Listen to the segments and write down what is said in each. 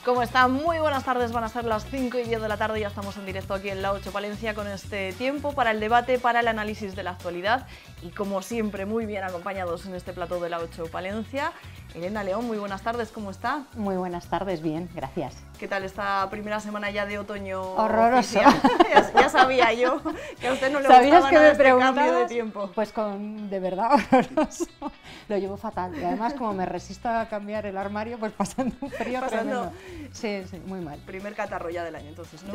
¿Cómo están? Muy buenas tardes, van a ser las 5:10 de la tarde, ya estamos en directo aquí en La 8 Palencia con este tiempo para el debate, para el análisis de la actualidad y como siempre muy bien acompañados en este plató de La 8 Palencia. Elena León, muy buenas tardes, ¿cómo está? Muy buenas tardes, bien, gracias. ¿Qué tal esta primera semana ya de otoño? Horroroso. Ya sabía yo que a usted no le gustaba nada este cambio de tiempo. Pues de verdad horroroso. Lo llevo fatal y además como me resisto a cambiar el armario, pues pasando un frío tremendo. Sí, muy mal. Primer catarro ya del año entonces, ¿no?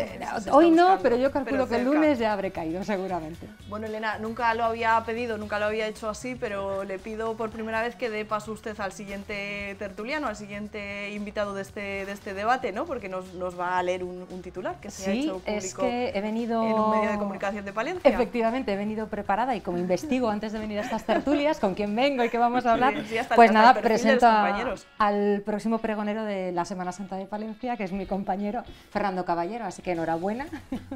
Hoy no, pero yo calculo que el lunes ya habré caído seguramente. Bueno, Elena, nunca lo había pedido, nunca lo había hecho así, pero le pido por primera vez que dé paso usted al siguiente tertuliano, al siguiente invitado de este debate, ¿no? Porque nos va a leer un titular que se ha hecho público es que he venido en un medio de comunicación de Palencia. Efectivamente, he venido preparada y como investigo antes de venir a estas tertulias, con quién vengo y qué vamos a hablar, sí, pues nada, presento al próximo pregonero de la Semana Santa de Palencia, que es mi compañero Fernando Caballero, así que enhorabuena.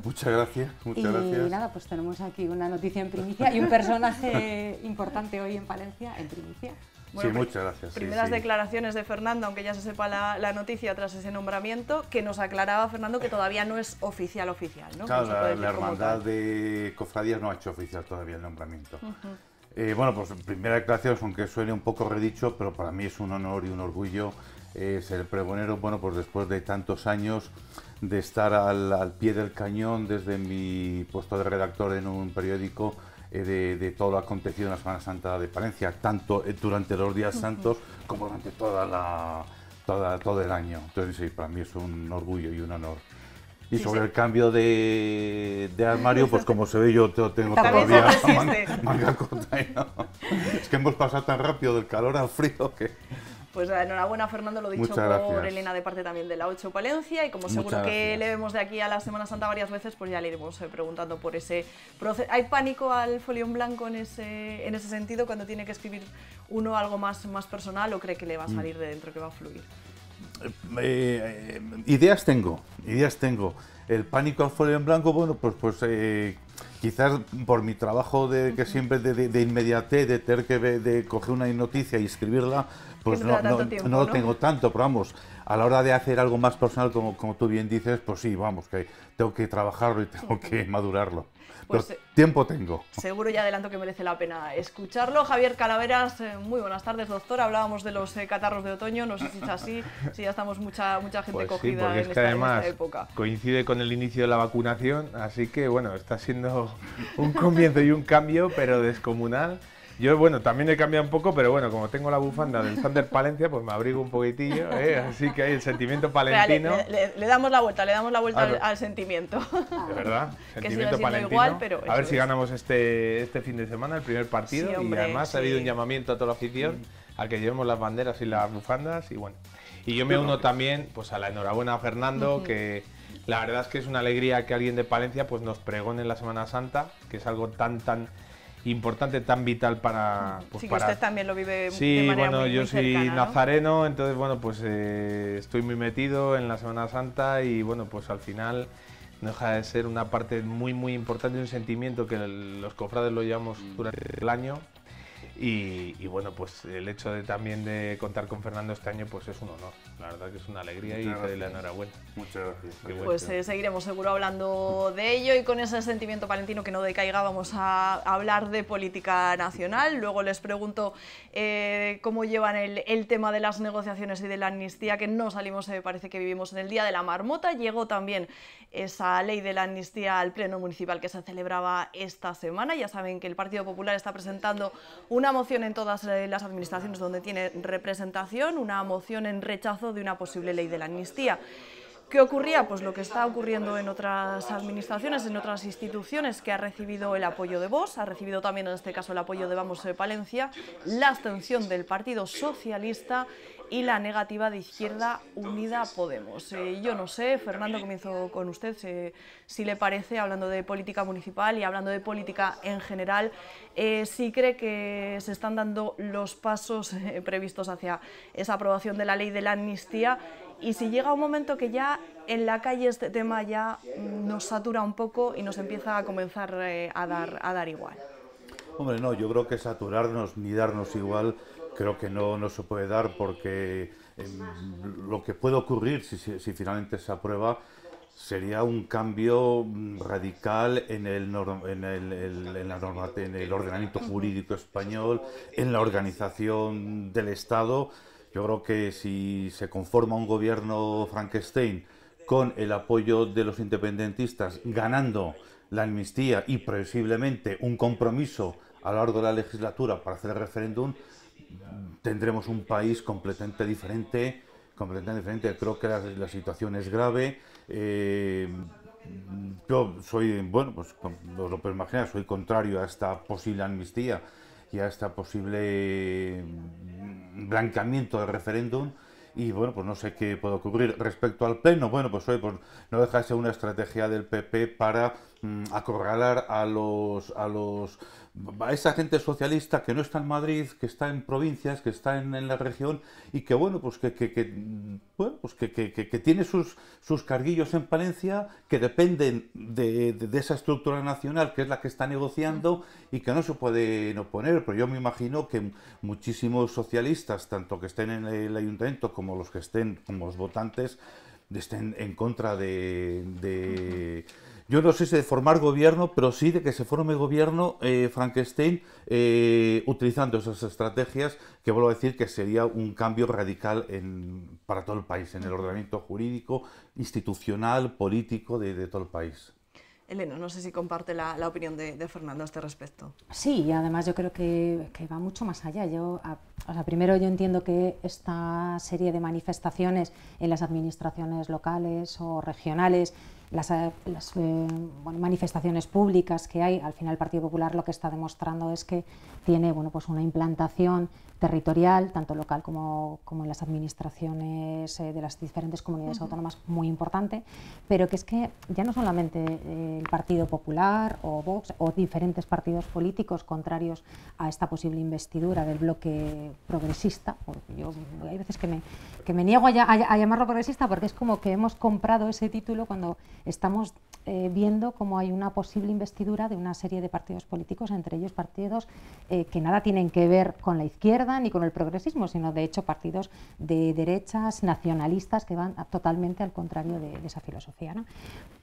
Muchas gracias, muchas gracias. Y nada, pues tenemos aquí una noticia en primicia y un personaje importante hoy en Palencia en primicia. Bueno, sí, muchas gracias. Primeras declaraciones de Fernando, aunque ya se sepa la noticia tras ese nombramiento, que nos aclaraba Fernando que todavía no es oficial, ¿no? Claro, la hermandad de cofradías no ha hecho oficial todavía el nombramiento. Bueno, pues primera declaración, aunque suene un poco redicho, pero para mí es un honor y un orgullo ser el pregonero, bueno, pues después de tantos años de estar al pie del cañón desde mi puesto de redactor en un periódico, de todo lo acontecido en la Semana Santa de Palencia, tanto durante los días santos como durante todo el año. Entonces sí, para mí es un orgullo y un honor. Y sí, sobre el cambio de armario, pues como se ve yo tengo todavía manga corta. ¿No? Es que hemos pasado tan rápido del calor al frío que... Pues enhorabuena, Fernando, lo dicho por Elena de parte también de La 8 Palencia, y como seguro que le vemos de aquí a la Semana Santa varias veces, pues ya le iremos preguntando por ese proceso. ¿Hay pánico al folio en blanco en ese sentido cuando tiene que escribir uno algo más personal, o cree que le va a salir de dentro, que va a fluir? Ideas tengo. El pánico al folio en blanco, bueno, pues quizás por mi trabajo que siempre de inmediatez, de tener de coger una noticia y escribirla, pues no lo tengo tanto, pero vamos, a la hora de hacer algo más personal, como tú bien dices, pues sí, vamos, que tengo que trabajarlo y tengo que madurarlo. Pues tiempo tengo. Seguro, ya adelanto que merece la pena escucharlo. Javier Calaveras, muy buenas tardes, doctor. Hablábamos de los catarros de otoño, no sé si es así, si ya estamos mucha gente pues cogida sí, en esta época. Coincide con el inicio de la vacunación, así que bueno, está siendo un comienzo y un cambio, pero descomunal. Yo, bueno, también he cambiado un poco, pero bueno, como tengo la bufanda del Thunder Palencia, pues me abrigo un poquitillo, así que hay el sentimiento palentino. Le damos la vuelta al sentimiento. De verdad, sentimiento palentino. Igual, pero a ver si ganamos este fin de semana, el primer partido, sí, hombre, y además ha habido un llamamiento a toda la afición a que llevemos las banderas y las bufandas, y bueno. Y yo me uno también pues a la enhorabuena a Fernando, que la verdad es que es una alegría que alguien de Palencia pues nos pregone en la Semana Santa, que es algo tan importante, tan vital para... Pues sí, que usted también lo vive sí, de manera bueno, yo soy cercana, nazareno, ¿no? Entonces, bueno, pues estoy muy metido en la Semana Santa y, bueno, pues al final no deja de ser una parte muy importante, un sentimiento que los cofrades lo llevamos durante el año. Y bueno, pues el hecho también de contar con Fernando este año pues es un honor, la verdad que es una alegría y te doy la enhorabuena. Muchas gracias. Pues seguiremos seguro hablando de ello, y con ese sentimiento palentino que no decaiga vamos a hablar de política nacional. Luego les pregunto cómo llevan el tema de las negociaciones y de la amnistía, que no salimos, parece que vivimos en el día de la marmota. Llegó también esa ley de la amnistía al Pleno Municipal que se celebraba esta semana. Ya saben que el Partido Popular está presentando una moción en todas las administraciones donde tiene representación, una moción en rechazo de una posible ley de la amnistía. ¿Qué ocurría? Pues lo que está ocurriendo en otras administraciones, en otras instituciones, que ha recibido el apoyo de Vox, ha recibido también en este caso el apoyo de Vamos Palencia, la abstención del Partido Socialista y la negativa de Izquierda Unida Podemos. Yo no sé, Fernando, comienzo con usted, si le parece, hablando de política municipal y hablando de política en general, si cree que se están dando los pasos previstos hacia esa aprobación de la ley de la amnistía, y si llega un momento que ya en la calle este tema ya nos satura un poco y nos empieza a comenzar a dar igual. Hombre, no, yo creo que saturarnos ni darnos igual creo que no se puede dar, porque lo que puede ocurrir si finalmente se aprueba sería un cambio radical en el ordenamiento jurídico español, en la organización del Estado. Yo creo que si se conforma un gobierno Frankenstein con el apoyo de los independentistas, ganando la amnistía y previsiblemente un compromiso a lo largo de la legislatura para hacer el referéndum, tendremos un país completamente diferente. Creo que la situación es grave. Yo soy, bueno, pues os lo podéis imaginar, soy contrario a esta posible amnistía y a este posible blanqueamiento del referéndum. Y bueno, pues no sé qué puede ocurrir. Respecto al Pleno, bueno, pues hoy pues, no deja de ser una estrategia del PP para acorralar a esa gente socialista que no está en Madrid, que está en provincias, que está en la región y que bueno, pues que tiene sus carguillos en Palencia, que dependen de esa estructura nacional que es la que está negociando y que no se pueden oponer. Pero yo me imagino que muchísimos socialistas, tanto que estén en el ayuntamiento como los que estén como los votantes, estén en contra yo no sé si de formar gobierno, pero sí de que se forme gobierno Frankenstein utilizando esas estrategias que vuelvo a decir que sería un cambio radical para todo el país, en el ordenamiento jurídico, institucional, político de todo el país. Elena, no sé si comparte la opinión de Fernando a este respecto. Sí, y además yo creo que va mucho más allá. Primero yo entiendo que esta serie de manifestaciones en las administraciones locales o regionales, las manifestaciones públicas que hay, al final el Partido Popular lo que está demostrando es que tiene pues una implantación territorial, tanto local como en las administraciones de las diferentes comunidades autónomas, muy importante, pero que es que ya no solamente el Partido Popular o Vox o diferentes partidos políticos contrarios a esta posible investidura del bloque progresista, porque yo hay veces que me niego a llamarlo progresista porque es como que hemos comprado ese título cuando estamos viendo cómo hay una posible investidura de una serie de partidos políticos, entre ellos partidos que nada tienen que ver con la izquierda ni con el progresismo, sino de hecho partidos de derechas, nacionalistas, que van totalmente al contrario de esa filosofía, ¿no?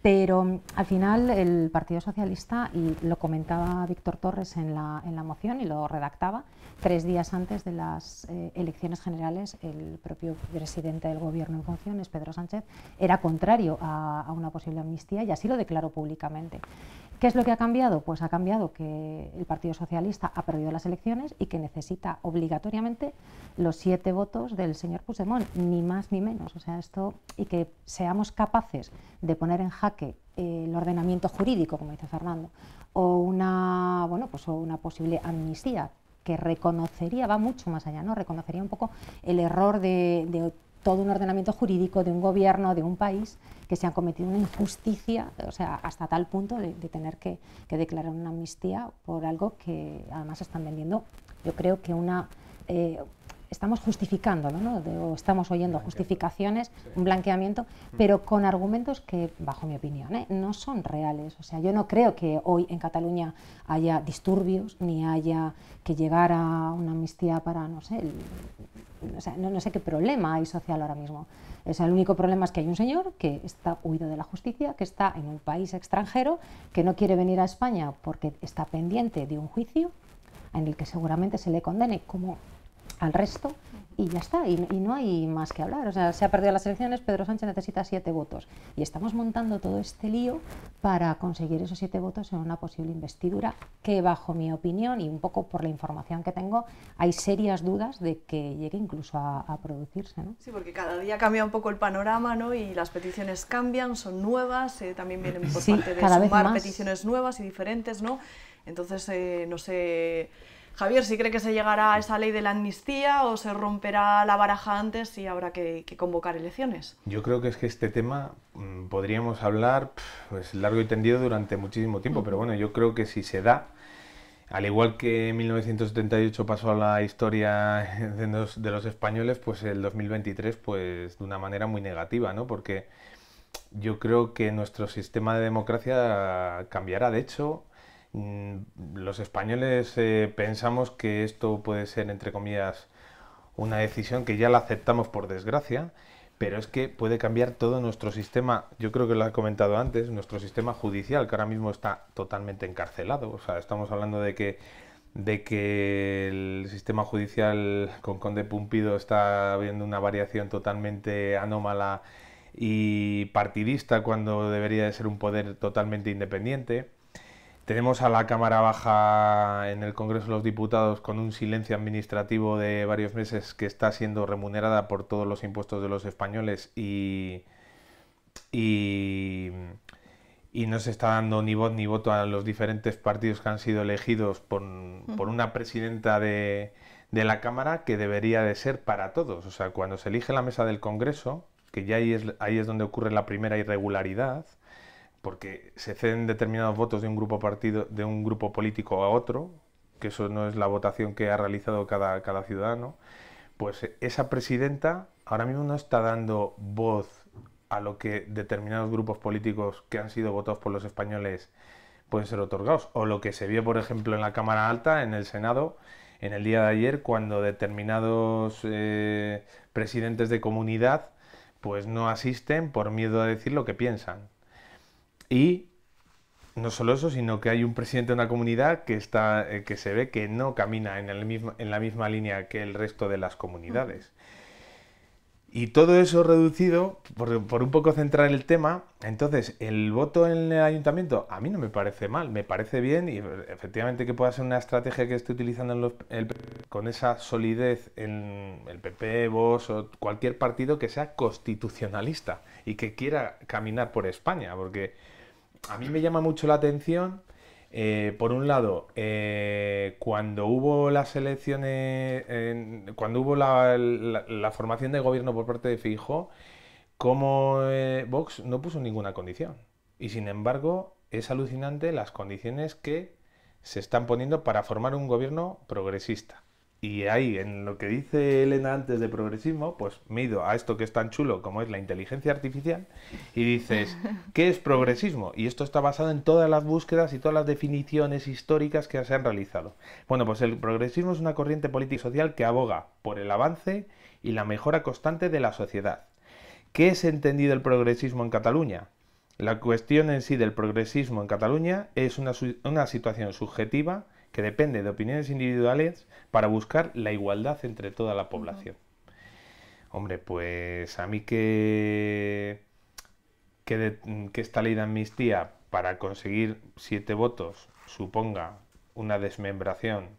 Pero al final el Partido Socialista, y lo comentaba Víctor Torres en la moción y lo redactaba, 3 días antes de las elecciones generales, el propio presidente del Gobierno en funciones, Pedro Sánchez, era contrario a una posible amnistía y así lo declaró públicamente. ¿Qué es lo que ha cambiado? Pues ha cambiado que el Partido Socialista ha perdido las elecciones y que necesita obligatoriamente los 7 votos del señor Puigdemont, ni más ni menos. O sea, y que seamos capaces de poner en jaque el ordenamiento jurídico, como dice Fernando, o una posible amnistía que reconocería, va mucho más allá, ¿no? Reconocería un poco el error de todo un ordenamiento jurídico, de un gobierno, de un país, que se han cometido una injusticia, o sea, hasta tal punto de tener que declarar una amnistía por algo que además están vendiendo. Yo creo que estamos justificándolo, ¿no? O estamos oyendo justificaciones, un blanqueamiento, pero con argumentos que, bajo mi opinión, no son reales. O sea, yo no creo que hoy en Cataluña haya disturbios, ni haya que llegar a una amnistía para, no sé, no sé qué problema hay social ahora mismo. O sea, el único problema es que hay un señor que está huido de la justicia, que está en un país extranjero, que no quiere venir a España porque está pendiente de un juicio en el que seguramente se le condene como al resto, y ya está, y no hay más que hablar. O sea, se ha perdido las elecciones, Pedro Sánchez necesita 7 votos y estamos montando todo este lío para conseguir esos 7 votos en una posible investidura que, bajo mi opinión y un poco por la información que tengo, hay serias dudas de que llegue incluso a producirse, ¿no? Sí, porque cada día cambia un poco el panorama, ¿no? Y las peticiones cambian, son nuevas, también vienen por parte de sumar peticiones nuevas y diferentes, ¿no? Entonces, no sé, Javier, ¿sí cree que se llegará a esa ley de la amnistía o se romperá la baraja antes y habrá que convocar elecciones? Yo creo que es que este tema podríamos hablar pues largo y tendido durante muchísimo tiempo, pero bueno, yo creo que si se da, al igual que en 1978 pasó a la historia de los españoles, pues el 2023 pues de una manera muy negativa, ¿no? Porque yo creo que nuestro sistema de democracia cambiará. De hecho, los españoles pensamos que esto puede ser, entre comillas, una decisión que ya la aceptamos por desgracia, pero es que puede cambiar todo nuestro sistema, yo creo que lo he comentado antes, nuestro sistema judicial, que ahora mismo está totalmente encarcelado. O sea, estamos hablando de que el sistema judicial con Conde Pumpido está habiendo una variación totalmente anómala y partidista cuando debería de ser un poder totalmente independiente. Tenemos a la Cámara Baja en el Congreso de los Diputados con un silencio administrativo de varios meses que está siendo remunerada por todos los impuestos de los españoles y no se está dando ni voz ni voto a los diferentes partidos que han sido elegidos por una presidenta de la Cámara que debería de ser para todos. O sea, cuando se elige la mesa del Congreso, que ya ahí es donde ocurre la primera irregularidad, porque se ceden determinados votos de un grupo político a otro, que eso no es la votación que ha realizado cada ciudadano, pues esa presidenta ahora mismo no está dando voz a lo que determinados grupos políticos que han sido votados por los españoles pueden ser otorgados. O lo que se vio, por ejemplo, en la Cámara Alta, en el Senado, en el día de ayer, cuando determinados presidentes de comunidad pues no asisten por miedo a decir lo que piensan. Y no solo eso, sino que hay un presidente de una comunidad que se ve que no camina en la misma línea que el resto de las comunidades. Y todo eso reducido, por un poco centrar el tema, entonces el voto en el ayuntamiento a mí no me parece mal, me parece bien y efectivamente que pueda ser una estrategia que esté utilizando con esa solidez en el PP, Vox o cualquier partido que sea constitucionalista y que quiera caminar por España, porque a mí me llama mucho la atención, por un lado, cuando hubo las elecciones, cuando hubo la formación de gobierno por parte de Feijóo, como Vox no puso ninguna condición. Y sin embargo, es alucinante las condiciones que se están poniendo para formar un gobierno progresista. Y ahí, en lo que dice Elena antes de progresismo, pues me he ido a esto que es tan chulo como es la inteligencia artificial y dices, ¿qué es progresismo? Y esto está basado en todas las búsquedas y todas las definiciones históricas que se han realizado. Bueno, pues el progresismo es una corriente política y social que aboga por el avance y la mejora constante de la sociedad. ¿Qué es entendido el progresismo en Cataluña? La cuestión en sí del progresismo en Cataluña es una situación subjetiva que depende de opiniones individuales para buscar la igualdad entre toda la población. Hombre, pues a mí que esta ley de amnistía para conseguir 7 votos suponga una desmembración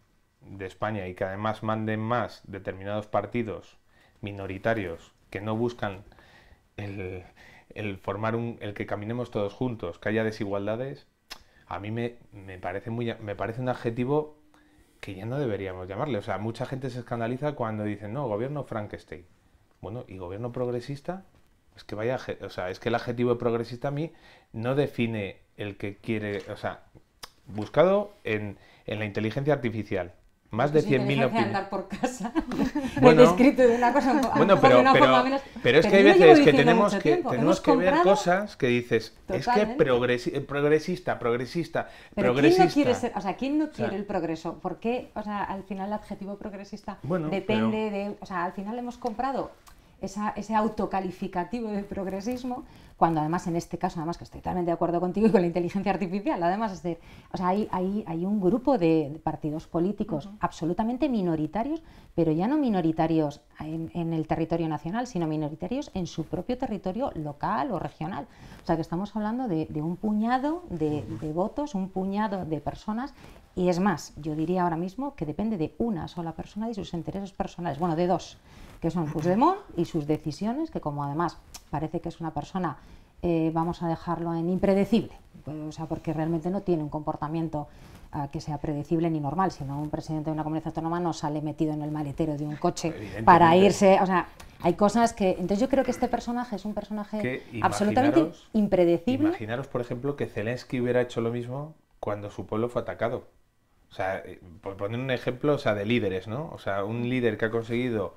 de España y que además manden más determinados partidos minoritarios que no buscan el que caminemos todos juntos, que haya desigualdades, a mí me parece un adjetivo que ya no deberíamos llamarle. O sea, mucha gente se escandaliza cuando dicen, no, gobierno Frankenstein. Bueno, ¿y gobierno progresista? Es que es que el adjetivo de progresista a mí no define el que quiere, o sea, buscado en la inteligencia artificial. Más de 100.000 opiniones. Andar por casa. Bueno, he descrito de una cosa bueno, pero es que hay veces que tenemos que ver cosas que dices, totalmente. Es que progresista. Pero ¿quién no quiere ser, quién no quiere el progreso? ¿Por qué? O sea, al final el adjetivo progresista depende de, o sea, al final hemos comprado ese autocalificativo de progresismo, cuando además en este caso, además que estoy totalmente de acuerdo contigo y con la inteligencia artificial, además hay un grupo de partidos políticos absolutamente minoritarios, pero ya no minoritarios en el territorio nacional, sino minoritarios en su propio territorio local o regional. O sea que estamos hablando de un puñado de votos, un puñado de personas, y es más, yo diría ahora mismo que depende de una sola persona y sus intereses personales, bueno, de dos, que son Puigdemont y sus decisiones, que como además parece que es una persona, vamos a dejarlo en impredecible, pues, o sea, porque realmente no tiene un comportamiento que sea predecible ni normal, sino un presidente de una comunidad autónoma no sale metido en el maletero de un coche para irse, o sea, hay cosas que... Entonces yo creo que este personaje es un personaje absolutamente impredecible. Imaginaros, por ejemplo, que Zelensky hubiera hecho lo mismo cuando su pueblo fue atacado. O sea, por poner un ejemplo, o sea, de líderes, ¿no? O sea, un líder que ha conseguido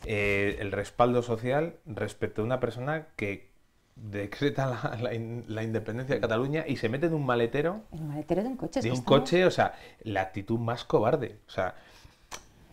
el respaldo social respecto a una persona que decreta la independencia de Cataluña y se mete en un maletero. En un maletero de un coche. O sea, la actitud más cobarde. O sea,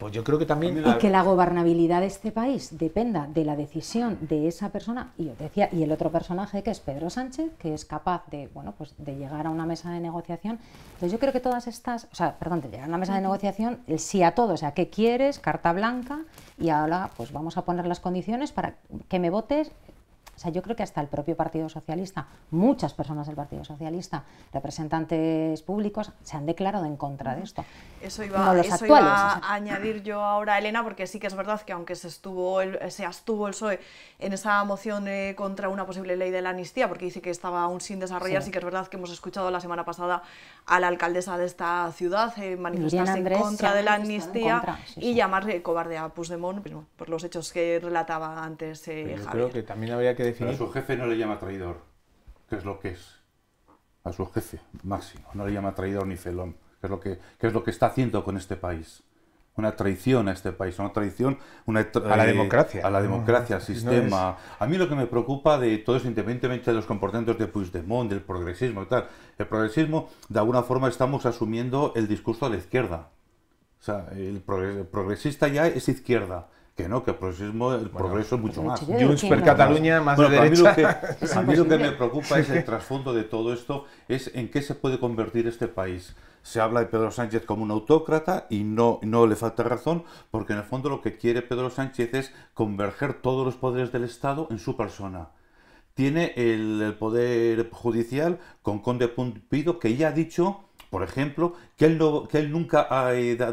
pues yo creo que también... Y que la gobernabilidad de este país dependa de la decisión de esa persona, y yo decía, y el otro personaje que es Pedro Sánchez, que es capaz de, bueno, pues de llegar a una mesa de negociación. Entonces yo creo que todas estas, o sea, perdón, de llegar a una mesa de negociación, el sí a todo, o sea, ¿qué quieres? Carta blanca, y ahora pues vamos a poner las condiciones para que me votes. O sea, yo creo que hasta el propio Partido Socialista, muchas personas del Partido Socialista, representantes públicos, se han declarado en contra de esto. Eso iba a añadir yo ahora, Elena, porque sí que es verdad que aunque se abstuvo el PSOE en esa moción contra una posible ley de la amnistía, porque dice que estaba aún sin desarrollar, sí que es verdad que hemos escuchado la semana pasada a la alcaldesa de esta ciudad manifestarse en contra de la amnistía y llamarle cobarde a Puigdemont por los hechos que relataba antes Javier. Yo creo que también habría que definir... Pero a su jefe no le llama traidor, que es lo que es. A su jefe máximo, no le llama traidor ni felón, que es lo que está haciendo con este país. Una traición a este país, una traición a la democracia. A la democracia, al sistema. A mí lo que me preocupa de todo eso, independientemente de los comportamientos de Puigdemont, del progresismo y tal, el progresismo, de alguna forma estamos asumiendo el discurso de la izquierda. O sea, el progresista ya es izquierda. Que no, que el progreso es mucho más. Junts per Catalunya, más de derecha. A mí lo que me preocupa es el trasfondo de todo esto, es en qué se puede convertir este país. Se habla de Pedro Sánchez como un autócrata y no le falta razón, porque en el fondo lo que quiere Pedro Sánchez es converger todos los poderes del Estado en su persona. Tiene el poder judicial con Conde Pumpido, que ya ha dicho, por ejemplo, que él nunca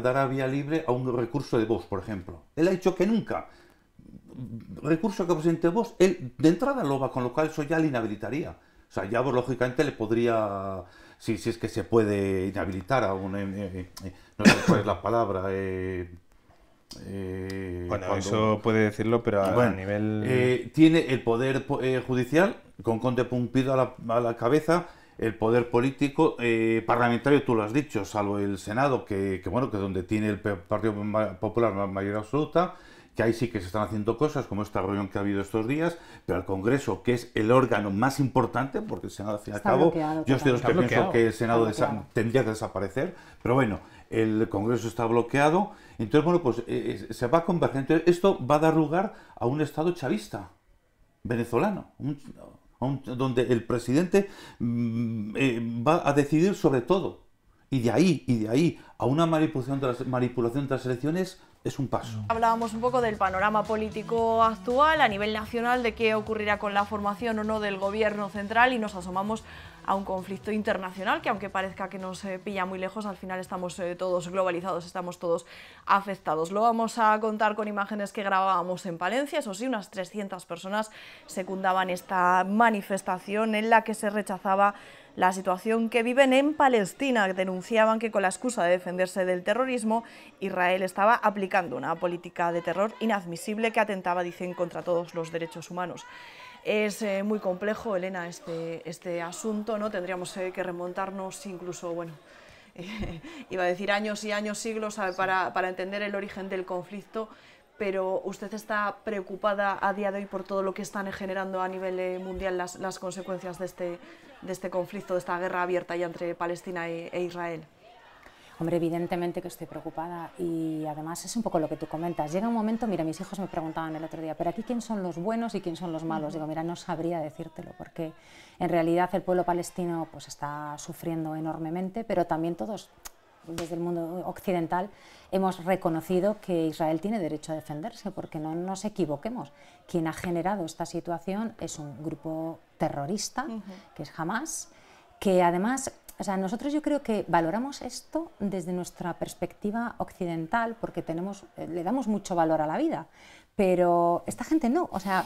dará vía libre a un recurso de Vox, por ejemplo. Él ha dicho que nunca. Recurso que presente Vox, él de entrada lo va, con lo cual eso ya le inhabilitaría. O sea, ya lógicamente le podría, si es que se puede inhabilitar a un... no sé cuál es la palabra... bueno, eso puede decirlo, pero a nivel... tiene el poder judicial, con Conde Pumpido a la cabeza. El poder político, parlamentario, tú lo has dicho, salvo el Senado, que donde tiene el Partido Popular mayoría absoluta, que ahí sí que se están haciendo cosas, como esta reunión que ha habido estos días, pero el Congreso, que es el órgano más importante, porque el Senado, al fin y al cabo, yo estoy de los que pienso que el Senado tendría que desaparecer, pero bueno, el Congreso está bloqueado, entonces, bueno, pues se va a converger. Entonces, esto va a dar lugar a un Estado chavista, venezolano, donde el presidente va a decidir sobre todo, y de ahí a una manipulación de las elecciones es un paso. Hablábamos un poco del panorama político actual a nivel nacional, de qué ocurrirá con la formación o no del gobierno central, y nos asomamos a un conflicto internacional que, aunque parezca que nos pilla muy lejos, al final estamos todos globalizados, estamos todos afectados. Lo vamos a contar con imágenes que grabábamos en Palencia. Eso sí, unas 300 personas secundaban esta manifestación en la que se rechazaba la situación que viven en Palestina. Denunciaban que, con la excusa de defenderse del terrorismo, Israel estaba aplicando una política de terror inadmisible que atentaba, dicen, contra todos los derechos humanos. Es muy complejo, Elena, este asunto, ¿no? Tendríamos que remontarnos incluso, bueno, iba a decir años y años, siglos, para entender el origen del conflicto, pero ¿usted está preocupada a día de hoy por todo lo que están generando a nivel mundial las consecuencias de este conflicto, de esta guerra abierta ya entre Palestina e Israel? Hombre, evidentemente que estoy preocupada, y además es un poco lo que tú comentas. Llega un momento, mira, mis hijos me preguntaban el otro día, ¿pero aquí quién son los buenos y quién son los malos? Digo, mira, no sabría decírtelo, porque en realidad el pueblo palestino pues está sufriendo enormemente, pero también todos, desde el mundo occidental, hemos reconocido que Israel tiene derecho a defenderse, porque no nos equivoquemos. Quien ha generado esta situación es un grupo terrorista, que es Hamás, que además... O sea, nosotros yo creo que valoramos esto desde nuestra perspectiva occidental, porque le damos mucho valor a la vida, pero esta gente no. O sea,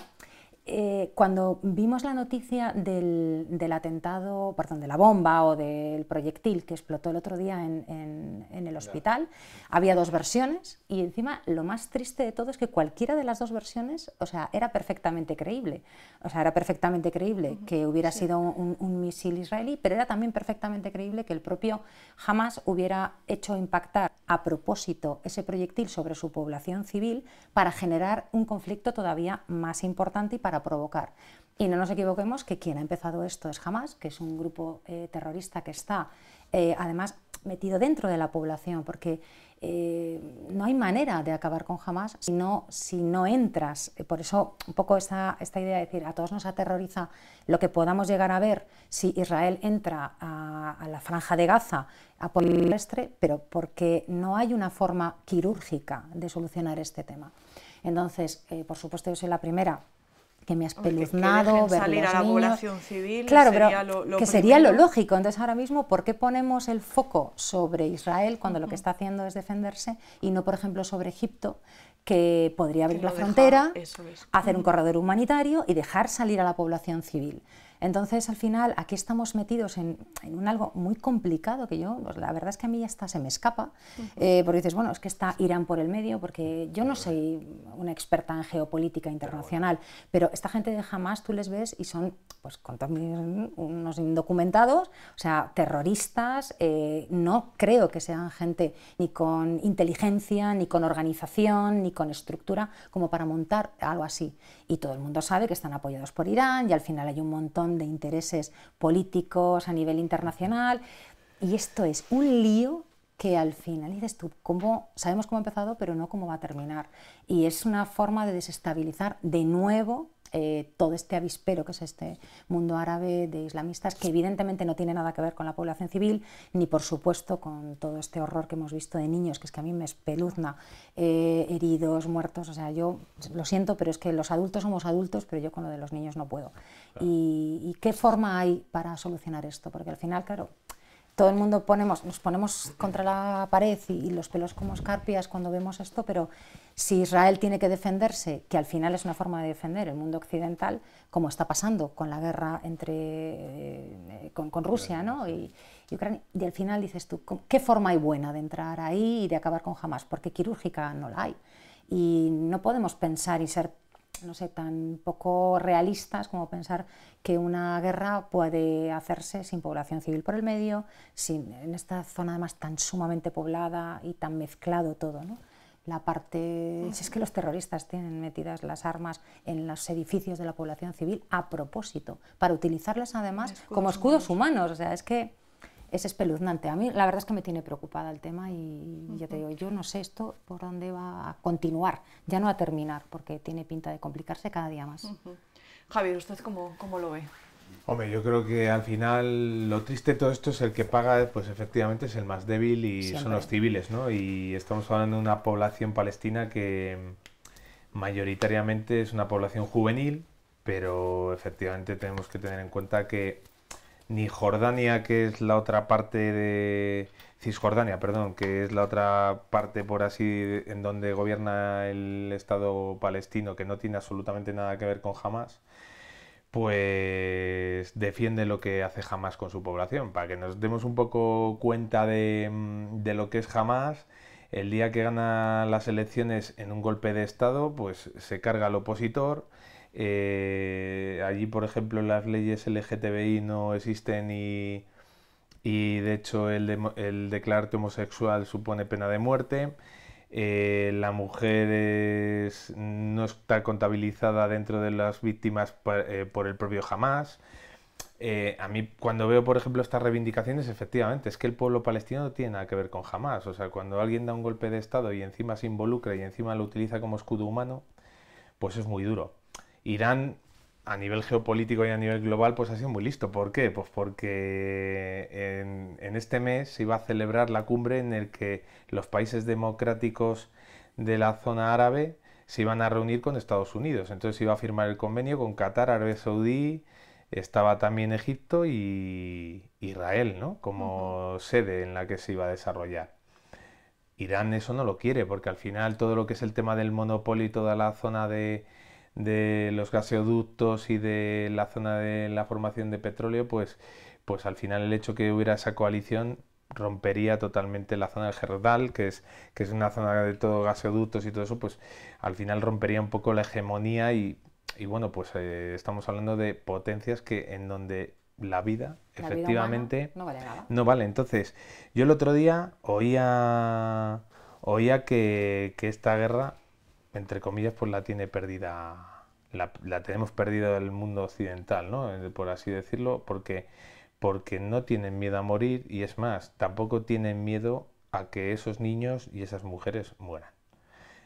cuando vimos la noticia del atentado, perdón, de la bomba o del proyectil que explotó el otro día en el hospital, había dos versiones, y encima lo más triste de todo es que cualquiera de las dos versiones, o sea, era perfectamente creíble. O sea, era perfectamente creíble que hubiera sido un misil israelí, pero era también perfectamente creíble que el propio Hamás hubiera hecho impactar a propósito ese proyectil sobre su población civil para generar un conflicto todavía más importante y para provocar. Y no nos equivoquemos que quien ha empezado esto es Hamás, que es un grupo terrorista que está, además, metido dentro de la población, porque no hay manera de acabar con Hamás si no entras. Por eso un poco esta idea de decir, a todos nos aterroriza lo que podamos llegar a ver si Israel entra a la franja de Gaza a por el terrestre, pero porque no hay una forma quirúrgica de solucionar este tema. Entonces, por supuesto, yo soy la primera que me ha espeluznado ver salir los a la niños. Población civil, claro, sería pero que sería lo lógico. Entonces ahora mismo, ¿por qué ponemos el foco sobre Israel cuando lo que está haciendo es defenderse y no, por ejemplo, sobre Egipto, que podría abrir la frontera, hacer un corredor humanitario y dejar salir a la población civil? Entonces, al final, aquí estamos metidos en un algo muy complicado que yo, pues, la verdad es que a mí hasta se me escapa, porque dices, bueno, es que está Irán por el medio, porque yo no soy una experta en geopolítica internacional, pero esta gente de Hamás tú les ves y son, pues, con todos unos indocumentados, o sea, terroristas, no creo que sean gente ni con inteligencia, ni con organización, ni con estructura, como para montar algo así. Y todo el mundo sabe que están apoyados por Irán y al final hay un montón de intereses políticos a nivel internacional y esto es un lío que al final dices tú, sabemos cómo ha empezado pero no cómo va a terminar, y es una forma de desestabilizar de nuevo todo este avispero que es este mundo árabe de islamistas, que evidentemente no tiene nada que ver con la población civil, ni por supuesto con todo este horror que hemos visto de niños, que es que a mí me espeluzna, heridos, muertos. O sea, yo lo siento, pero es que los adultos somos adultos, pero yo con lo de los niños no puedo. Claro. ¿Y qué forma hay para solucionar esto? Porque al final, claro, todo el mundo nos ponemos contra la pared y los pelos como escarpias cuando vemos esto, pero si Israel tiene que defenderse, que al final es una forma de defender el mundo occidental, como está pasando con la guerra con Rusia, ¿no? y Ucrania, y al final dices tú, ¿qué forma hay buena de entrar ahí y de acabar con Hamás? Porque quirúrgica no la hay. Y no podemos pensar y ser, no sé, tan poco realistas como pensar que una guerra puede hacerse sin población civil por el medio, en esta zona además tan sumamente poblada y tan mezclado todo, ¿no? La parte, si es que los terroristas tienen metidas las armas en los edificios de la población civil a propósito, para utilizarlas además como escudos humanos. O sea, es que es espeluznante. A mí la verdad es que me tiene preocupada el tema y ya te digo, yo no sé esto por dónde va a continuar, ya no a terminar, porque tiene pinta de complicarse cada día más. Javier, ¿usted cómo lo ve? Hombre, yo creo que al final lo triste de todo esto es el que paga, pues efectivamente es el más débil y siempre son los civiles, ¿no? Y estamos hablando de una población palestina que mayoritariamente es una población juvenil, pero efectivamente tenemos que tener en cuenta que ni Jordania, que es la otra parte de Cisjordania, perdón, que es la otra parte por así en donde gobierna el Estado palestino, que no tiene absolutamente nada que ver con Hamás, pues defiende lo que hace Hamás con su población. Para que nos demos un poco cuenta de lo que es Hamás, el día que gana las elecciones en un golpe de Estado, pues se carga al opositor. Allí, por ejemplo, las leyes LGTBI no existen y de hecho el declararte homosexual supone pena de muerte. La mujer no está contabilizada dentro de las víctimas por el propio Hamás. A mí cuando veo, por ejemplo, estas reivindicaciones, efectivamente, es que el pueblo palestino no tiene nada que ver con Hamás. O sea, cuando alguien da un golpe de Estado y encima se involucra y encima lo utiliza como escudo humano, pues es muy duro. Irán, a nivel geopolítico y a nivel global, pues ha sido muy listo. ¿Por qué? Pues porque en este mes se iba a celebrar la cumbre en el que los países democráticos de la zona árabe se iban a reunir con Estados Unidos. Entonces se iba a firmar el convenio con Qatar, Arabia Saudí, estaba también Egipto y Israel, ¿no? Como sede en la que se iba a desarrollar. Irán eso no lo quiere, porque al final todo lo que es el tema del monopolio y toda la zona de los gaseoductos y de la zona de la formación de petróleo, pues al final el hecho que hubiera esa coalición rompería totalmente la zona del Jerdal, que es una zona de todo gaseoductos y todo eso, pues al final rompería un poco la hegemonía y bueno, pues estamos hablando de potencias en donde la vida efectivamente no vale nada. No vale. Entonces, yo el otro día oía que esta guerra, entre comillas, pues la tiene perdida, la tenemos perdida del mundo occidental, ¿no? Por así decirlo, porque porque no tienen miedo a morir y es más, tampoco tienen miedo a que esos niños y esas mujeres mueran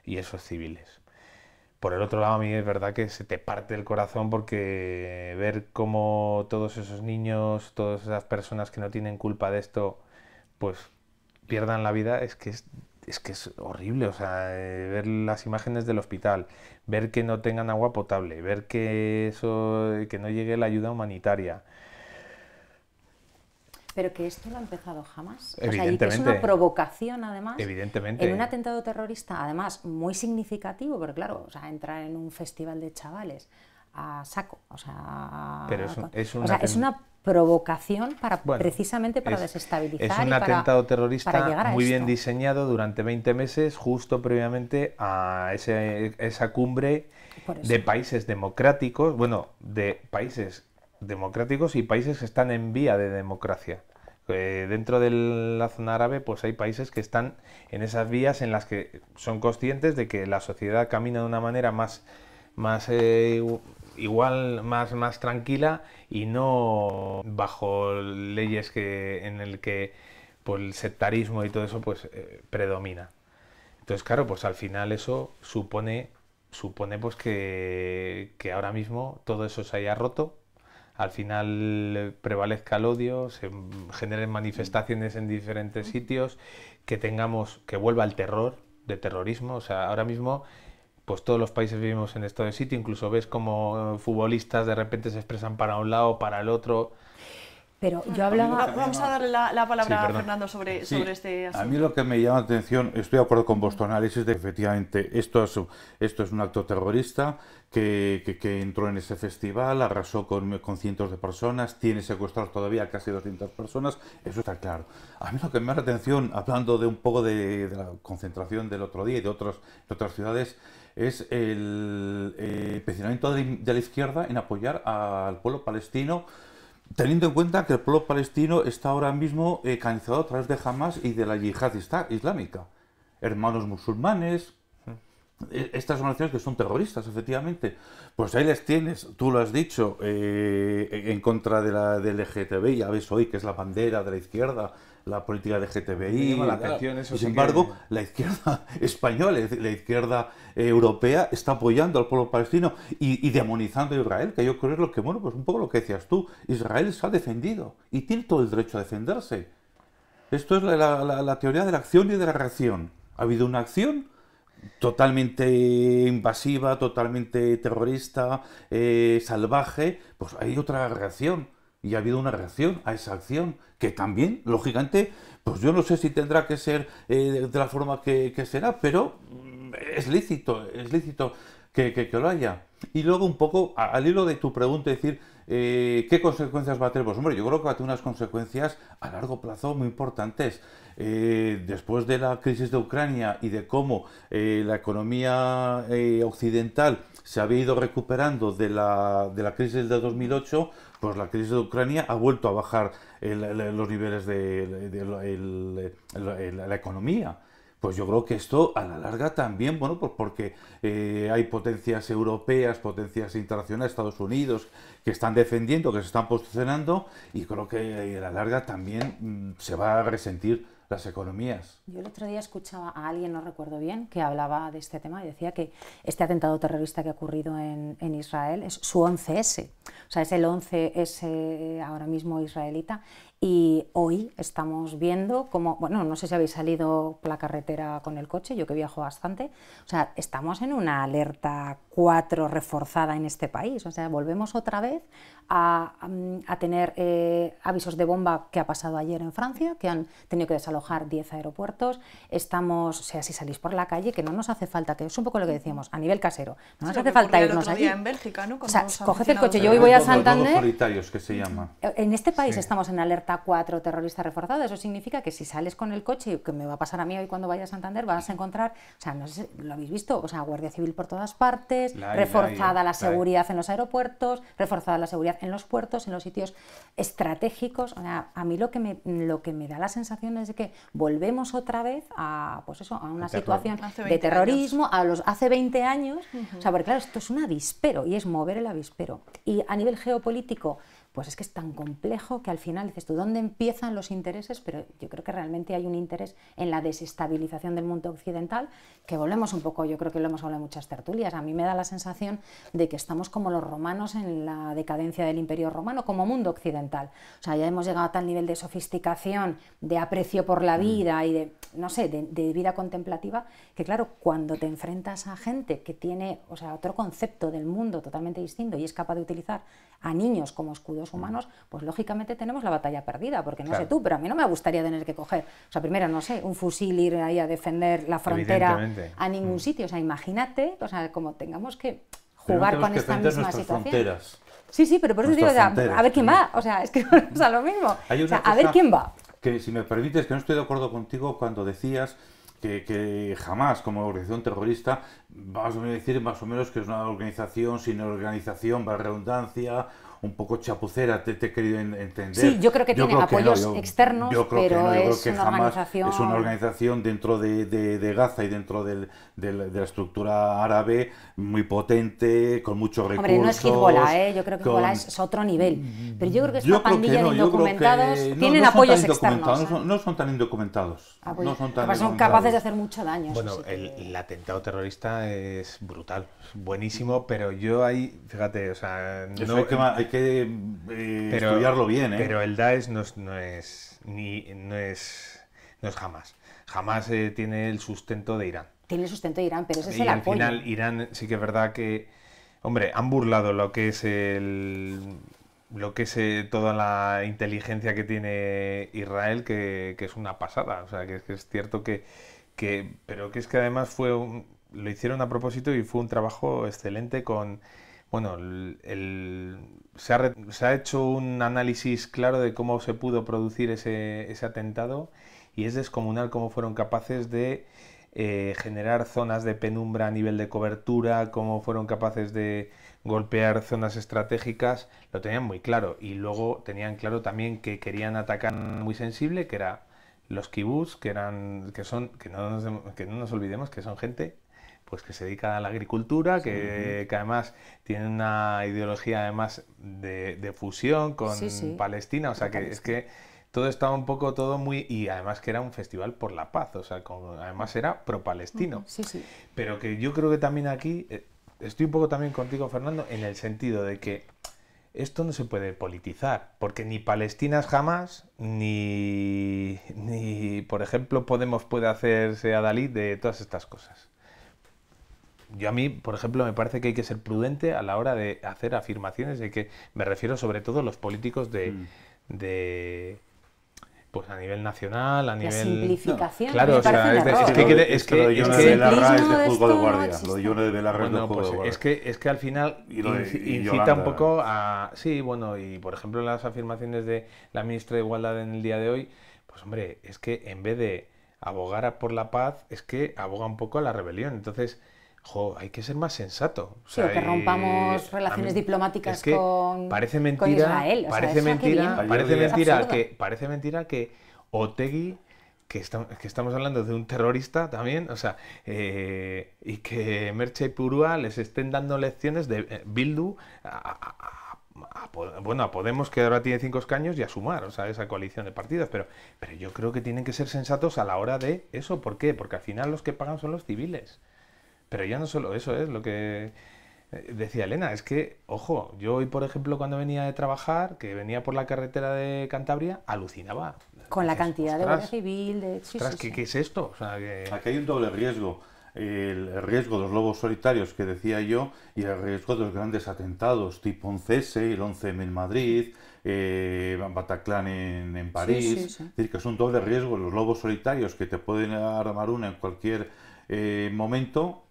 y esos civiles. Por el otro lado, a mí es verdad que se te parte el corazón porque ver cómo todos esos niños, todas esas personas que no tienen culpa de esto, pues pierdan la vida, es que es horrible. O sea, ver las imágenes del hospital, ver que no tengan agua potable, ver que no llegue la ayuda humanitaria. Pero que esto lo ha empezado Hamas. Evidentemente. O sea, y que es una provocación, además, Evidentemente. en un atentado terrorista, además, muy significativo, porque claro, o sea, entrar en un festival de chavales a saco, o sea, pero es una provocación para, bueno, precisamente para desestabilizar. Es un atentado terrorista para llegar a muy esto. bien diseñado durante 20 meses, justo previamente a esa cumbre de países democráticos, bueno, de países democráticos y países que están en vía de democracia. Dentro de la zona árabe, pues hay países que están en esas vías en las que son conscientes de que la sociedad camina de una manera más tranquila y no bajo leyes en el que pues, el sectarismo y todo eso pues predomina. Entonces, claro, pues al final eso supone pues que ahora mismo todo eso se haya roto. Al final prevalezca el odio, se generen manifestaciones en diferentes sitios, que vuelva el terrorismo. O sea, ahora mismo, pues todos los países vivimos en estado de sitio, incluso ves como futbolistas de repente se expresan para un lado, para el otro. Pero yo hablaba... Vamos a darle la palabra a perdón. Fernando sobre este asunto. A mí lo que me llama la atención, estoy de acuerdo con vuestro análisis de que efectivamente esto es un acto terrorista que entró en ese festival, arrasó con cientos de personas, tiene secuestrados todavía casi 200 personas, eso está claro. A mí lo que me llama la atención, hablando de un poco de la concentración del otro día y de otras ciudades, es el empecinamiento de la izquierda en apoyar al pueblo palestino, teniendo en cuenta que el pueblo palestino está ahora mismo canalizado a través de Hamas y de la yihad islámica. Hermanos musulmanes, estas organizaciones que son terroristas, efectivamente. Pues ahí les tienes, tú lo has dicho, en contra del LGTBI, ya ves hoy que es la bandera de la izquierda, la política de LGTBI. Y sin embargo, la izquierda española, la izquierda europea está apoyando al pueblo palestino y demonizando a Israel, que yo creo es lo que, bueno, pues un poco lo que decías tú, Israel se ha defendido y tiene todo el derecho a defenderse. Esto es la teoría de la acción y de la reacción. Ha habido una acción totalmente invasiva, totalmente terrorista, salvaje, pues hay otra reacción. Y ha habido una reacción a esa acción, que también, lógicamente, pues yo no sé si tendrá que ser de la forma que será, pero es lícito que lo haya. Y luego un poco, al hilo de tu pregunta, decir, ¿qué consecuencias va a tener? Pues hombre, yo creo que va a tener unas consecuencias a largo plazo muy importantes. Después de la crisis de Ucrania y de cómo la economía occidental se había ido recuperando de la crisis de 2008, pues la crisis de Ucrania ha vuelto a bajar los niveles de la economía. Pues yo creo que esto a la larga también, bueno, pues porque hay potencias europeas, potencias internacionales, Estados Unidos, que están defendiendo, que se están posicionando, y creo que a la larga también se va a resentir las economías. Yo el otro día escuchaba a alguien, no recuerdo bien, que hablaba de este tema y decía que este atentado terrorista que ha ocurrido en Israel es su 11S, o sea, es el 11S ahora mismo israelita. Y hoy estamos viendo como, bueno, no sé si habéis salido por la carretera con el coche, yo que viajo bastante, o sea, estamos en una alerta 4 reforzada en este país, o sea, volvemos otra vez a tener avisos de bomba que ha pasado ayer en Francia, que han tenido que desalojar 10 aeropuertos, estamos, o sea, si salís por la calle, que no nos hace falta, que es un poco lo que decíamos, a nivel casero, no nos hace falta irnos allí. En Bélgica, ¿no? O sea, coged el coche, yo hoy voy a Santander. Solitarios, que se llama. En este país Sí. estamos en alerta 4 terrorista reforzada. Eso significa que si sales con el coche, que me va a pasar a mí hoy cuando vaya a Santander, vas a encontrar, o sea, no sé, ¿lo habéis visto? O sea, Guardia Civil por todas partes, reforzada la seguridad en los aeropuertos, reforzada la seguridad en los puertos, en los sitios estratégicos. O sea, a mí lo que me da la sensación es de que volvemos otra vez a, pues eso, a una situación de terrorismo, hace 20 años. O sea, porque claro, esto es un avispero y es mover el avispero. Y a nivel geopolítico, pues es que es tan complejo que al final dices tú, ¿dónde empiezan los intereses? Pero yo creo que realmente hay un interés en la desestabilización del mundo occidental, que volvemos un poco, yo creo que lo hemos hablado en muchas tertulias, a mí me da la sensación de que estamos como los romanos en la decadencia del Imperio Romano, como mundo occidental. O sea, ya hemos llegado a tal nivel de sofisticación, de aprecio por la vida y de, no sé, de vida contemplativa, que claro, cuando te enfrentas a gente que tiene, o sea, otro concepto del mundo totalmente distinto y es capaz de utilizar a niños como escudos humanos, pues lógicamente tenemos la batalla perdida, porque no sé tú, pero a mí no me gustaría tener que coger, o sea, primero, no sé, un fusil, ir ahí a defender la frontera a ningún sitio, o sea, imagínate, o sea, como tengamos que jugar con esta misma situación. Fronteras. Sí, pero por eso digo, o sea, a ver quién va, o sea, es que o sea, lo mismo, o sea, a ver quién va. Que si me permites, que no estoy de acuerdo contigo cuando decías que jamás como organización terrorista, vamos a decir más o menos que es una organización sin organización, para redundancia, un poco chapucera, te he querido entender. Sí, yo creo que tiene apoyos externos, pero es una organización... Es una organización dentro de Gaza y dentro de la estructura árabe muy potente, con muchos recursos. Hombre, no es Hezbollah, yo creo que Hezbollah es otro nivel. Pero yo creo que esta pandilla de indocumentados tienen apoyos externos. No son tan indocumentados. Son capaces de hacer mucho daño. Bueno, el atentado terrorista es brutal, es buenísimo, pero yo ahí, fíjate, o sea... Hay que estudiarlo bien, ¿eh? Pero el Daesh no es Hamas. Hamas tiene el sustento de Irán. Tiene el sustento de Irán, pero ese es el apoyo. Y al final Irán sí que es verdad que, hombre, han burlado lo que es toda la inteligencia que tiene Israel, que es una pasada. O sea, que es cierto pero que es que además lo hicieron a propósito y fue un trabajo excelente con... Bueno, se ha hecho un análisis claro de cómo se pudo producir ese atentado y es descomunal cómo fueron capaces de generar zonas de penumbra a nivel de cobertura, cómo fueron capaces de golpear zonas estratégicas, lo tenían muy claro. Y luego tenían claro también que querían atacar muy sensible, que era los kibutz, que no nos olvidemos que son gente pues que se dedica a la agricultura, que además tiene una ideología además de fusión con Palestina, o sea que es que todo estaba un poco todo muy... Y además que era un festival por la paz, o sea, además era pro-palestino. Pero que yo creo que también aquí, estoy un poco también contigo, Fernando, en el sentido de que esto no se puede politizar, porque ni Palestina es jamás, ni por ejemplo, Podemos puede hacerse adalid de todas estas cosas. Yo a mí, por ejemplo, me parece que hay que ser prudente a la hora de hacer afirmaciones, de que me refiero sobre todo a los políticos pues a nivel nacional, a nivel... La simplificación. Claro, o sea, es que lo de Yone Belarra es de fútbol de guardia. Lo de Yone Belarra es de fútbol de guardia. Es que al final incita un poco a... Sí, bueno, y por ejemplo las afirmaciones de la ministra de Igualdad en el día de hoy, pues hombre, es que en vez de abogar por la paz, es que aboga un poco a la rebelión. Entonces... hay que ser más sensato. O sea, que rompamos relaciones diplomáticas con Israel. Parece mentira que Otegi, que estamos hablando de un terrorista también, o sea, y que Merche y Purúa les estén dando lecciones de Bildu a Podemos, que ahora tiene 5 escaños, y a Sumar, o sea, esa coalición de partidos, pero yo creo que tienen que ser sensatos a la hora de eso. ¿Por qué? Porque al final los que pagan son los civiles. Pero ya no solo eso, es lo que decía Elena, es que, ojo, yo hoy, por ejemplo, cuando venía de trabajar, que venía por la carretera de Cantabria, alucinaba. Con la cantidad de guardia civil, ¿Qué es esto? O sea, que... Aquí hay un doble riesgo. El riesgo de los lobos solitarios que decía yo y el riesgo de los grandes atentados tipo 11S, el 11M en Madrid, Bataclan en París. Es decir, que es un doble riesgo. Los lobos solitarios que te pueden armar una en cualquier momento,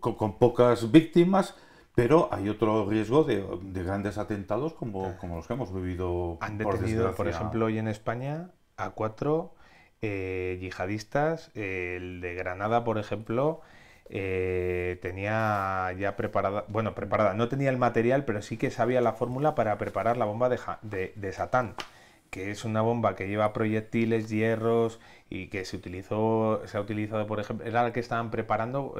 con pocas víctimas, pero hay otro riesgo de grandes atentados como los que hemos vivido. Han detenido, por ejemplo, hoy en España a 4 yihadistas. El de Granada, por ejemplo, tenía ya preparada, no tenía el material, pero sí que sabía la fórmula para preparar la bomba de Satán. que es una bomba que lleva proyectiles, hierros y que se ha utilizado, por ejemplo, era la que estaban preparando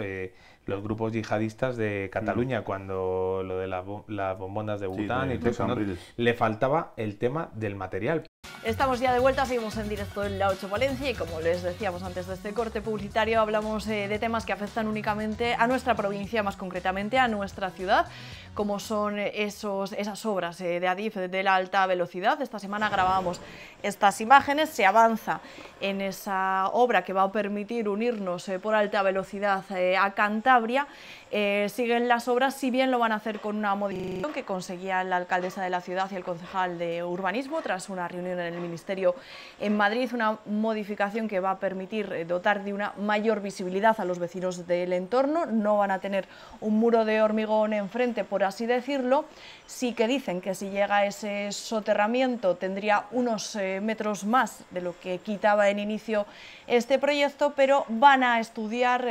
los grupos yihadistas de Cataluña cuando lo de las bombonas de Bután y todo eso, ¿no? Le faltaba el tema del material. Estamos ya de vuelta, seguimos en directo en La 8 Valencia y como les decíamos antes de este corte publicitario, hablamos de temas que afectan únicamente a nuestra provincia, más concretamente a nuestra ciudad, como son esas obras de Adif de la alta velocidad. Esta semana grabábamos estas imágenes, se avanza en esa obra que va a permitir unirnos por alta velocidad a Cantabria. Siguen las obras, si bien lo van a hacer con una modificación que conseguía la alcaldesa de la ciudad y el concejal de urbanismo tras una reunión en el Ministerio en Madrid, una modificación que va a permitir dotar de una mayor visibilidad a los vecinos del entorno. No van a tener un muro de hormigón enfrente, por así decirlo. Sí que dicen que si llega ese soterramiento tendría unos metros más de lo que quitaba en inicio este proyecto, pero van a estudiar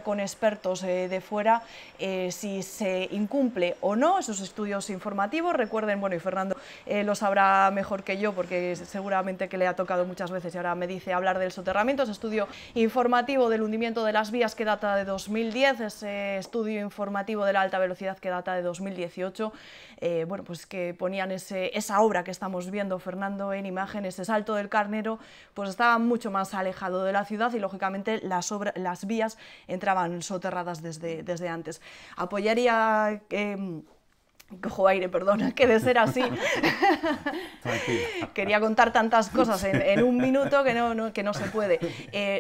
con expertos de fuera si se incumple o no esos estudios informativos. Recuerden, bueno, y Fernando lo sabrá mejor que yo porque seguramente que le ha tocado muchas veces y ahora me dice hablar del soterramiento, ese estudio informativo del hundimiento de las vías que data de 2010, ese estudio informativo de la alta velocidad que data de 2018, bueno, pues que ponían esa obra que estamos viendo, Fernando, en imagen, ese Salto del Carnero, pues estaba mucho más alejado de la ciudad y lógicamente las vías entraban soterradas desde antes. Apoyaría... Cojo aire, perdona, que de ser así quería contar tantas cosas en un minuto que no se puede.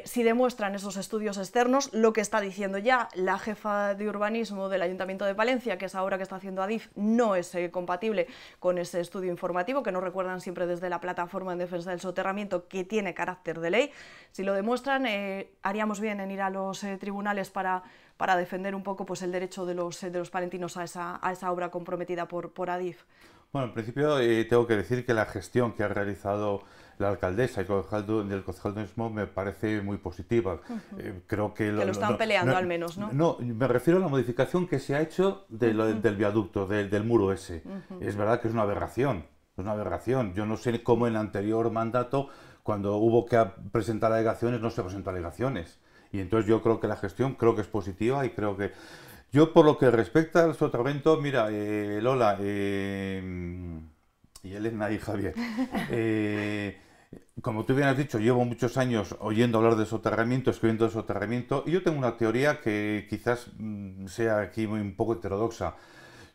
Si demuestran esos estudios externos, lo que está diciendo ya la jefa de urbanismo del Ayuntamiento de Palencia, que es ahora que está haciendo Adif, no es compatible con ese estudio informativo, que nos recuerdan siempre desde la plataforma en defensa del soterramiento, que tiene carácter de ley. Si lo demuestran, haríamos bien en ir a los tribunales para defender un poco pues, el derecho de los palentinos a esa obra comprometida por Adif. Bueno, en principio tengo que decir que la gestión que ha realizado la alcaldesa y el concejal de urbanismo me parece muy positiva. Creo que lo están peleando al menos, ¿no? No, me refiero a la modificación que se ha hecho del viaducto, del muro ese. Es verdad que es una aberración, Yo no sé cómo en el anterior mandato, cuando hubo que presentar alegaciones, no se presentó alegaciones. Y entonces yo creo que la gestión que es positiva y creo que... Yo por lo que respecta al soterramiento, mira, Lola y Elena y Javier, como tú bien has dicho, llevo muchos años oyendo hablar de soterramiento, escribiendo de soterramiento, y yo tengo una teoría que quizás sea aquí un poco heterodoxa.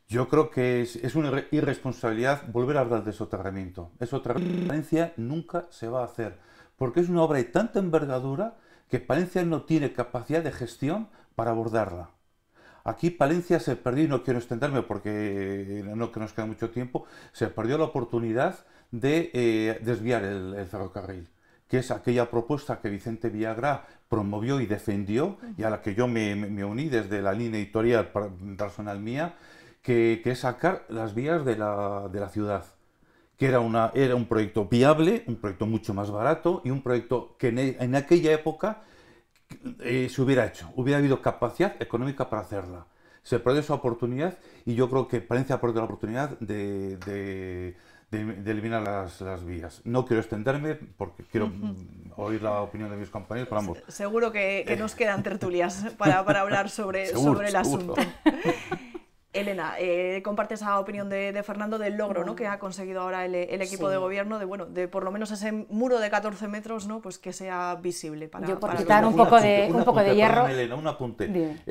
Yo creo que es una irresponsabilidad volver a hablar de soterramiento. Palencia nunca se va a hacer, porque es una obra de tanta envergadura que Palencia no tiene capacidad de gestión para abordarla. Aquí Palencia se perdió, y no quiero extenderme porque no que nos queda mucho tiempo, se perdió la oportunidad de desviar el ferrocarril, que es aquella propuesta que Vicente Villagrá promovió y defendió, y a la que yo me uní desde la línea editorial personal mía, que es sacar las vías de la ciudad. Que era un proyecto viable, un proyecto mucho más barato y un proyecto que en aquella época se hubiera hecho. Hubiera habido capacidad económica para hacerla. Se perdió esa oportunidad y yo creo que Palencia ha perdido la oportunidad de eliminar las vías. No quiero extenderme porque quiero oír la opinión de mis compañeros, pero vamos. Seguro que nos quedan tertulias para hablar sobre el asunto. Elena, comparte esa opinión de Fernando del logro, ¿no?, que ha conseguido ahora el equipo de gobierno de por lo menos ese muro de 14 metros, ¿no?, pues que sea visible para... Yo por quitar un poco de hierro... Perdón, Elena, un apunte.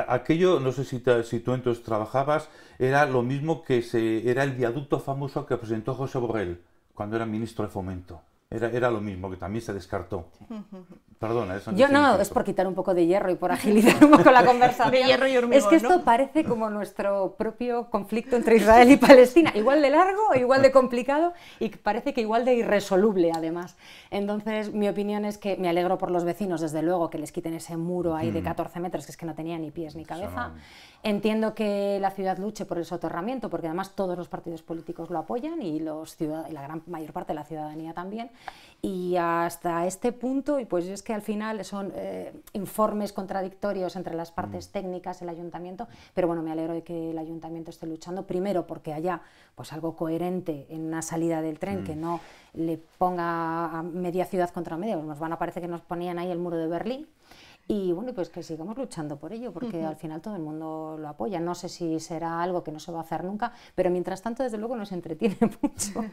Aquello, no sé si tú entonces trabajabas, era lo mismo que era el viaducto famoso que presentó José Borrell cuando era ministro de Fomento. Era lo mismo, que también se descartó. Perdona, eso yo no, es por quitar un poco de hierro y por agilizar un poco la conversación. De hierro y hormigón, es que esto, ¿no?, parece como nuestro propio conflicto entre Israel y Palestina, igual de largo, igual de complicado y parece que igual de irresoluble además. Entonces mi opinión es que me alegro por los vecinos, desde luego, que les quiten ese muro ahí de 14 metros, que es que no tenía ni pies ni cabeza. Entiendo que la ciudad luche por el soterramiento, porque además todos los partidos políticos lo apoyan y la gran mayor parte de la ciudadanía también. Y hasta este punto, y pues es que al final son informes contradictorios entre las partes técnicas, el ayuntamiento, pero bueno, me alegro de que el ayuntamiento esté luchando, primero porque haya pues algo coherente en una salida del tren, que no le ponga a media ciudad contra media, nos van a parecer que nos ponían ahí el muro de Berlín. Y bueno, pues que sigamos luchando por ello, porque al final todo el mundo lo apoya. No sé si será algo que no se va a hacer nunca, pero mientras tanto, desde luego, nos entretiene mucho.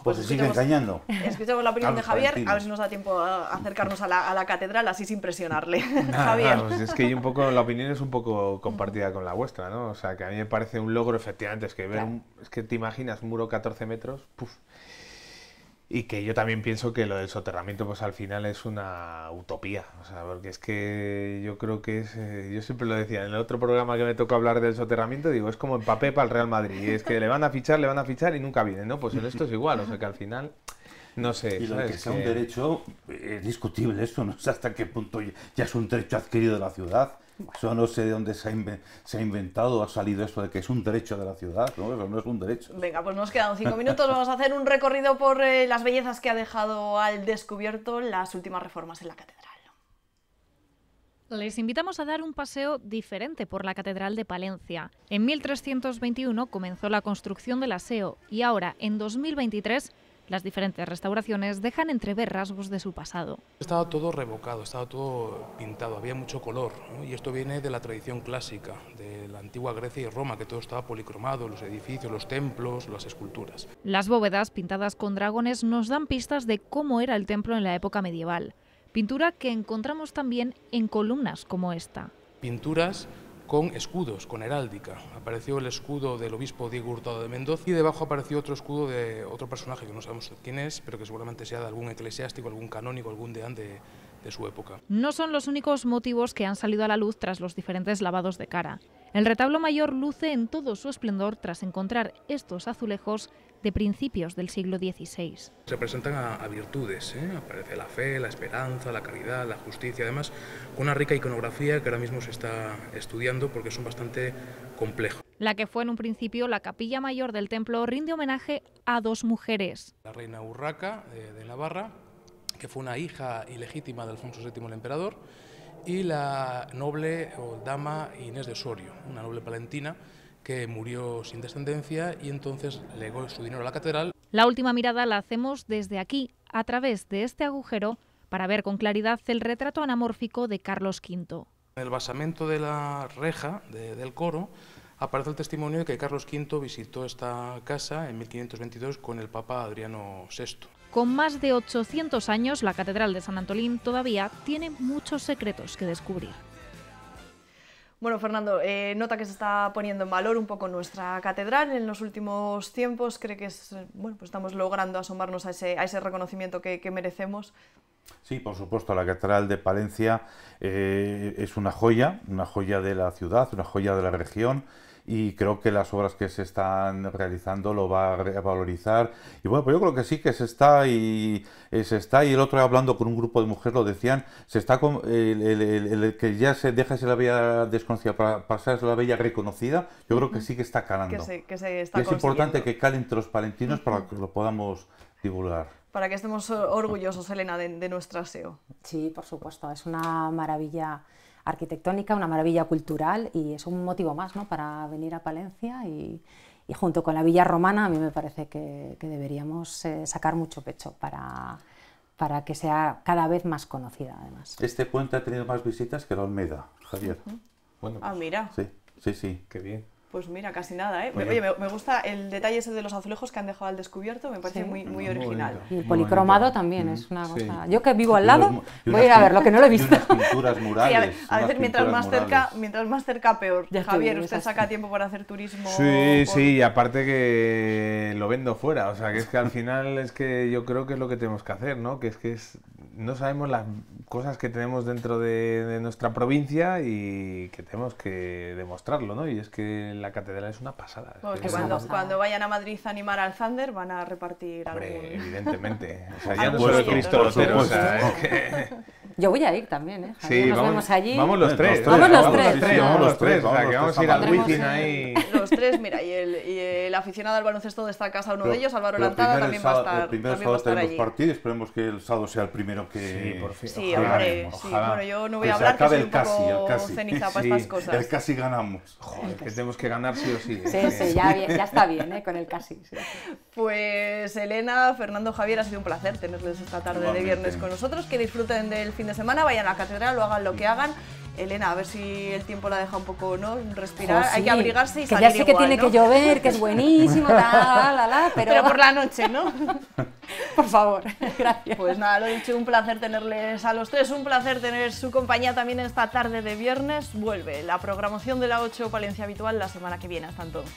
Pues se sigue engañando. Escuchamos la opinión de Javier, a ver si nos da tiempo a acercarnos a la catedral, así sin presionarle. Javier. Pues es que yo un poco, la opinión es un poco compartida con la vuestra, ¿no? O sea, que a mí me parece un logro, efectivamente, es que ver es que te imaginas un muro 14 metros, ¡puf! Y que yo también pienso que lo del soterramiento pues al final es una utopía, o sea, porque es que yo creo que es, yo siempre lo decía, en el otro programa que me tocó hablar del soterramiento, digo, es como Mbappé para el Real Madrid, y es que le van a fichar y nunca viene, ¿no? Pues en esto es igual, o sea que al final, no sé. Y lo que sea un derecho es discutible, eso no sé hasta qué punto ya es un derecho adquirido de la ciudad. Eso no sé de dónde se ha inventado, ha salido eso de que es un derecho de la ciudad, ¿no? Eso no es un derecho. Venga, pues nos quedan 5 minutos, vamos a hacer un recorrido por las bellezas que ha dejado al descubierto las últimas reformas en la catedral. Les invitamos a dar un paseo diferente por la Catedral de Palencia. En 1321 comenzó la construcción del aseo y ahora, en 2023, las diferentes restauraciones dejan entrever rasgos de su pasado. Estaba todo revocado, estaba todo pintado, había mucho color, ¿no? Y esto viene de la tradición clásica, de la antigua Grecia y Roma, que todo estaba policromado, los edificios, los templos, las esculturas. Las bóvedas pintadas con dragones nos dan pistas de cómo era el templo en la época medieval. Pintura que encontramos también en columnas como esta. Pinturas con escudos, con heráldica. Apareció el escudo del obispo Diego Hurtado de Mendoza y debajo apareció otro escudo de otro personaje que no sabemos quién es, pero que seguramente sea de algún eclesiástico, algún canónigo, algún deán de su época. No son los únicos motivos que han salido a la luz tras los diferentes lavados de cara. El retablo mayor luce en todo su esplendor tras encontrar estos azulejos de principios del siglo XVI. Representan a virtudes, aparece la fe, la esperanza, la caridad, la justicia, además con una rica iconografía que ahora mismo se está estudiando porque son bastante complejos. La que fue en un principio la capilla mayor del templo rinde homenaje a 2 mujeres. La reina Urraca de Navarra, que fue una hija ilegítima de Alfonso VII el emperador, y la noble o dama Inés de Osorio, una noble palentina que murió sin descendencia y entonces legó su dinero a la catedral. La última mirada la hacemos desde aquí, a través de este agujero, para ver con claridad el retrato anamórfico de Carlos V. En el basamento de la reja del coro aparece el testimonio de que Carlos V visitó esta casa en 1522 con el Papa Adriano VI. Con más de 800 años, la Catedral de San Antolín todavía tiene muchos secretos que descubrir. Bueno, Fernando, nota que se está poniendo en valor un poco nuestra catedral en los últimos tiempos. ¿Cree que pues estamos logrando asomarnos a ese reconocimiento que merecemos? Sí, por supuesto, la Catedral de Palencia es una joya de la ciudad, una joya de la región, y creo que las obras que se están realizando lo va a valorizar. Y bueno, pues yo creo que sí, que se está, y el otro día hablando con un grupo de mujeres lo decían, el que ya se deja de ser la bella desconocida para pasar a ser la bella reconocida, yo creo que sí que está calando. Que se está y es importante que cale entre los palentinos para que lo podamos divulgar. Para que estemos orgullosos, Elena, de nuestro aseo. Sí, por supuesto, es una maravilla arquitectónica, una maravilla cultural y es un motivo más, ¿no?, para venir a Palencia y junto con la Villa Romana a mí me parece que deberíamos sacar mucho pecho para que sea cada vez más conocida, además. Este puente ha tenido más visitas que la Olmeda, Javier. Bueno, pues, mira. Sí. Qué bien. Pues mira, casi nada, ¿eh? Oye, me gusta el detalle ese de los azulejos que han dejado al descubierto, me parece muy original. Y el policromado también es una cosa... Yo que vivo al lado, voy a ir a ver lo que no lo he visto. Y unas pinturas murales. Sí, a veces mientras más cerca peor. Ya Javier, ¿usted saca tiempo para hacer turismo? Sí, y aparte que lo vendo fuera, o sea, que es que al final es que yo creo que es lo que tenemos que hacer, ¿no? Que es no sabemos las cosas que tenemos dentro de nuestra provincia y que tenemos que demostrarlo, ¿no? Y es que la catedral es una pasada. Porque cuando vayan a Madrid a animar al Thunder van a repartir algo. Evidentemente. O sea, ya no solo Cristo Lotero, o sea, es que... Yo voy a ir también, ¿eh? Sí, nos vemos allí. Vamos los tres. Vamos los tres. O sea, que vamos a ir al Wizzing ahí. los tres, mira, y el aficionado al baloncesto de esta casa, uno de ellos, Álvaro pero Lantada, también va a estar, el primer también va a sábado estar tenemos allí. partido, esperemos que el sábado sea el primero que... Sí, por fin. Sí, Ojalá, hombre, sí. ojalá. Bueno, yo no voy Que a se hablar, que acabe soy un el casi, poco el casi. ceniza para Sí, estas cosas. El casi ganamos. Joder, que tenemos que ganar sí o sí. Sí, sí, ya está bien, con el casi. Sí. Pues Elena, Fernando, Javier, ha sido un placer tenerles esta tarde Igualmente. de viernes con nosotros. Que disfruten del fin de semana, vayan a la catedral o hagan lo que hagan. Elena, a ver si el tiempo la deja un poco, ¿no? Respirar, Sí, hay que abrigarse y que salir ya sé que igual, tiene ¿no? que llover, que es buenísimo, pero por la noche, ¿no? Por favor, gracias. Pues nada, lo dicho, un placer tenerles a los tres, un placer tener su compañía también esta tarde de viernes. Vuelve la programación de la 8 Palencia habitual la semana que viene. Hasta entonces.